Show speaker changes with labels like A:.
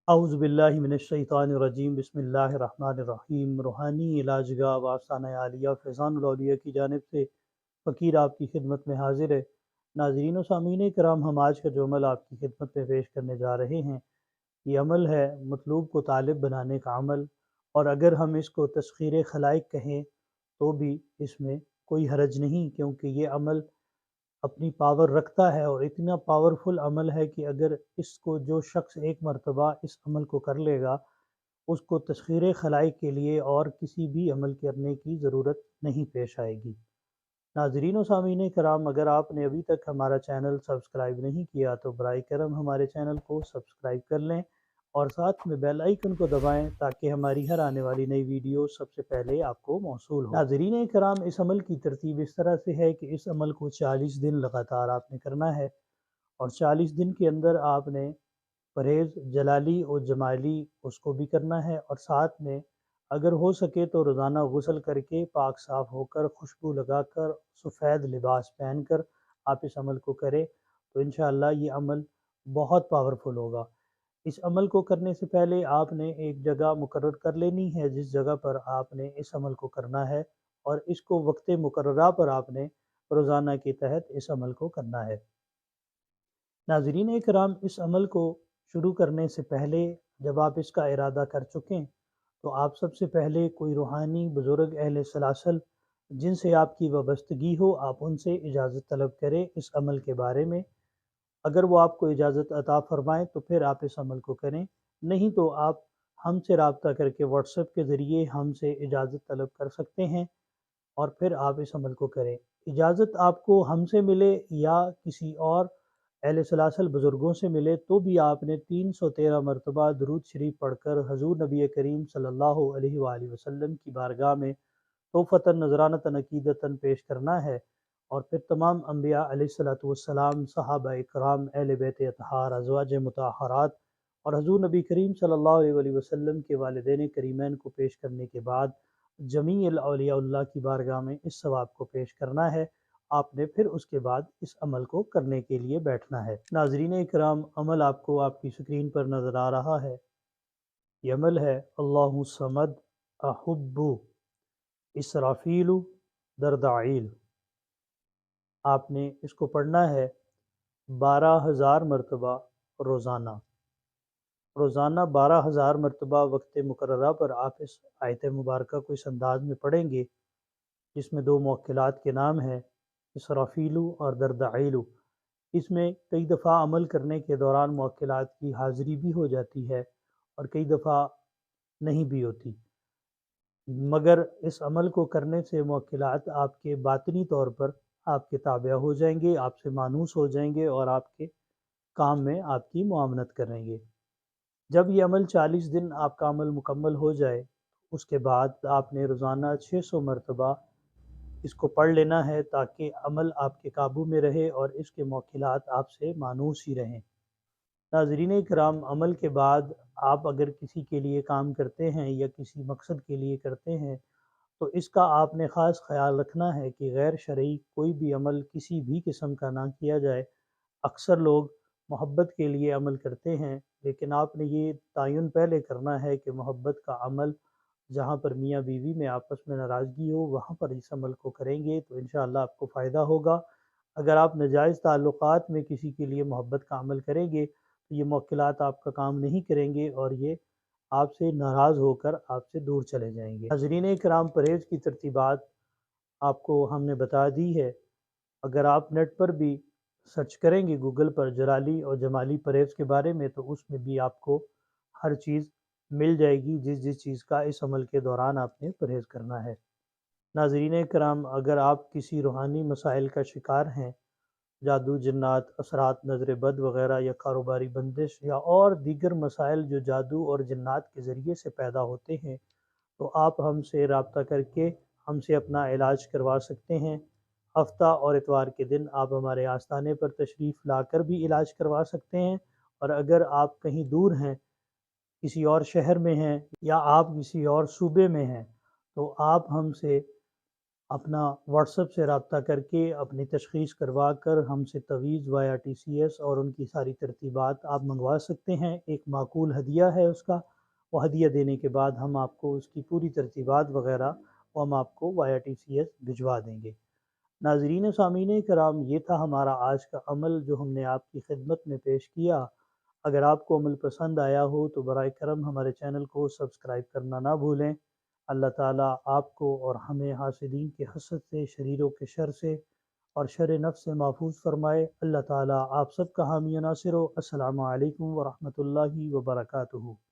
A: اعوذ باللہ من الشیطان الرجیم بسم اللہ الرحمن الرحیم۔ روحانی علاجگاہ وافسانہ عالیہ فیضان الاولیاء کی جانب سے فقیر آپ کی خدمت میں حاضر ہے۔ ناظرین و سامعین کرام، ہم آج کا جو عمل آپ کی خدمت میں پیش کرنے جا رہے ہیں، یہ عمل ہے مطلوب کو طالب بنانے کا عمل، اور اگر ہم اس کو تسخیر خلائق کہیں تو بھی اس میں کوئی حرج نہیں، کیونکہ یہ عمل اپنی پاور رکھتا ہے، اور اتنا پاورفل عمل ہے کہ اگر اس کو جو شخص ایک مرتبہ اس عمل کو کر لے گا، اس کو تسخیر خلائق کے لیے اور کسی بھی عمل کرنے کی ضرورت نہیں پیش آئے گی۔ ناظرین و سامعین کرام، اگر آپ نے ابھی تک ہمارا چینل سبسکرائب نہیں کیا تو برائے کرم ہمارے چینل کو سبسکرائب کر لیں اور ساتھ میں بیل آئیکن کو دبائیں تاکہ ہماری ہر آنے والی نئی ویڈیو سب سے پہلے آپ کو موصول ہو۔ ناظرین کرام، اس عمل کی ترتیب اس طرح سے ہے کہ اس عمل کو 40 دن لگاتار آپ نے کرنا ہے، اور 40 دن کے اندر آپ نے پرہیز جلالی اور جمالی اس کو بھی کرنا ہے، اور ساتھ میں اگر ہو سکے تو روزانہ غسل کر کے پاک صاف ہو کر خوشبو لگا کر سفید لباس پہن کر آپ اس عمل کو کریں تو انشاءاللہ یہ عمل بہت پاورفل ہوگا۔ اس عمل کو کرنے سے پہلے آپ نے ایک جگہ مقرر کر لینی ہے جس جگہ پر آپ نے اس عمل کو کرنا ہے، اور اس کو وقت مقررہ پر آپ نے روزانہ کے تحت اس عمل کو کرنا ہے۔ ناظرین اکرام، اس عمل کو شروع کرنے سے پہلے جب آپ اس کا ارادہ کر چکیں تو آپ سب سے پہلے کوئی روحانی بزرگ اہل سلاسل جن سے آپ کی وابستگی ہو، آپ ان سے اجازت طلب کریں اس عمل کے بارے میں۔ اگر وہ آپ کو اجازت عطا فرمائیں تو پھر آپ اس عمل کو کریں، نہیں تو آپ ہم سے رابطہ کر کے واٹس ایپ کے ذریعے ہم سے اجازت طلب کر سکتے ہیں، اور پھر آپ اس عمل کو کریں۔ اجازت آپ کو ہم سے ملے یا کسی اور اہل سلاسل بزرگوں سے ملے تو بھی آپ نے 313 مرتبہ درود شریف پڑھ کر حضور نبی کریم صلی اللہ علیہ وآلہ وسلم کی بارگاہ میں توفتاً نذرانتاً عقیدتاً پیش کرنا ہے، اور پھر تمام انبیاء علیہ الصلوۃ والسلام، صحابہ اکرام، اہل بیت اطہار، ازواج مطہرات اور حضور نبی کریم صلی اللہ علیہ وآلہ وسلم کے والدین کریمین کو پیش کرنے کے بعد جمیع الاولیاء اللہ کی بارگاہ میں اس ثواب کو پیش کرنا ہے۔ آپ نے پھر اس کے بعد اس عمل کو کرنے کے لیے بیٹھنا ہے۔ ناظرین اکرام، عمل آپ کو آپ کی سکرین پر نظر آ رہا ہے۔ یہ عمل ہے اللہ صمد احب اسرافیل دردعیل۔ آپ نے اس کو پڑھنا ہے 12,000 مرتبہ روزانہ۔ روزانہ 12,000 مرتبہ وقت مقررہ پر آپ اس آیت مبارکہ کو اس انداز میں پڑھیں گے جس میں دو موکلات کے نام ہیں، اسرافیلو اور دردعیلو۔ اس میں کئی دفعہ عمل کرنے کے دوران موکلات کی حاضری بھی ہو جاتی ہے اور کئی دفعہ نہیں بھی ہوتی، مگر اس عمل کو کرنے سے موکلات آپ کے باطنی طور پر آپ کے تابع ہو جائیں گے، آپ سے مانوس ہو جائیں گے اور آپ کے کام میں آپ کی معاونت کریں گے۔ جب یہ عمل 40 دن آپ کا عمل مکمل ہو جائے، اس کے بعد آپ نے روزانہ 600 مرتبہ اس کو پڑھ لینا ہے تاکہ عمل آپ کے قابو میں رہے اور اس کے موکلات آپ سے مانوس ہی رہیں۔ ناظرین کرام، عمل کے بعد آپ اگر کسی کے لیے کام کرتے ہیں یا کسی مقصد کے لیے کرتے ہیں تو اس کا آپ نے خاص خیال رکھنا ہے کہ غیر شرعی کوئی بھی عمل کسی بھی قسم کا نہ کیا جائے۔ اکثر لوگ محبت کے لیے عمل کرتے ہیں، لیکن آپ نے یہ تعین پہلے کرنا ہے کہ محبت کا عمل جہاں پر میاں بیوی میں آپس میں ناراضگی ہو وہاں پر اس عمل کو کریں گے تو انشاءاللہ آپ کو فائدہ ہوگا۔ اگر آپ ناجائز تعلقات میں کسی کے لیے محبت کا عمل کریں گے تو یہ موکلات آپ کا کام نہیں کریں گے اور یہ آپ سے ناراض ہو کر آپ سے دور چلے جائیں گے۔ ناظرین کرام، پرہیز کی ترتیبات آپ کو ہم نے بتا دی ہے۔ اگر آپ نیٹ پر بھی سرچ کریں گے گوگل پر جلالی اور جمالی پرہیز کے بارے میں تو اس میں بھی آپ کو ہر چیز مل جائے گی جس جس چیز کا اس عمل کے دوران آپ نے پرہیز کرنا ہے۔ ناظرین کرام، اگر آپ کسی روحانی مسائل کا شکار ہیں، جادو، جنات، اثرات، نظر بد وغیرہ، یا کاروباری بندش یا اور دیگر مسائل جو جادو اور جنات کے ذریعے سے پیدا ہوتے ہیں، تو آپ ہم سے رابطہ کر کے ہم سے اپنا علاج کروا سکتے ہیں۔ ہفتہ اور اتوار کے دن آپ ہمارے آستانے پر تشریف لا کر بھی علاج کروا سکتے ہیں، اور اگر آپ کہیں دور ہیں، کسی اور شہر میں ہیں یا آپ کسی اور صوبے میں ہیں تو آپ ہم سے اپنا واٹس ایپ سے رابطہ کر کے اپنی تشخیص کروا کر ہم سے تویز وایا TCS اور ان کی ساری ترتیبات آپ منگوا سکتے ہیں۔ ایک معقول ہدیہ ہے اس کا، وہ ہدیہ دینے کے بعد ہم آپ کو اس کی پوری ترتیبات وغیرہ وہ ہم آپ کو وایا TCS بھجوا دیں گے۔ ناظرین و سامعین کرام، یہ تھا ہمارا آج کا عمل جو ہم نے آپ کی خدمت میں پیش کیا۔ اگر آپ کو عمل پسند آیا ہو تو برائے کرم ہمارے چینل کو سبسکرائب کرنا نہ بھولیں۔ اللہ تعالیٰ آپ کو اور ہمیں حاسدین کے حسد سے، شریروں کے شر سے اور شر نفس سے محفوظ فرمائے۔ اللہ تعالیٰ آپ سب کا حامی و ناصر ہو۔ السلام علیکم ورحمۃ اللہ وبرکاتہ۔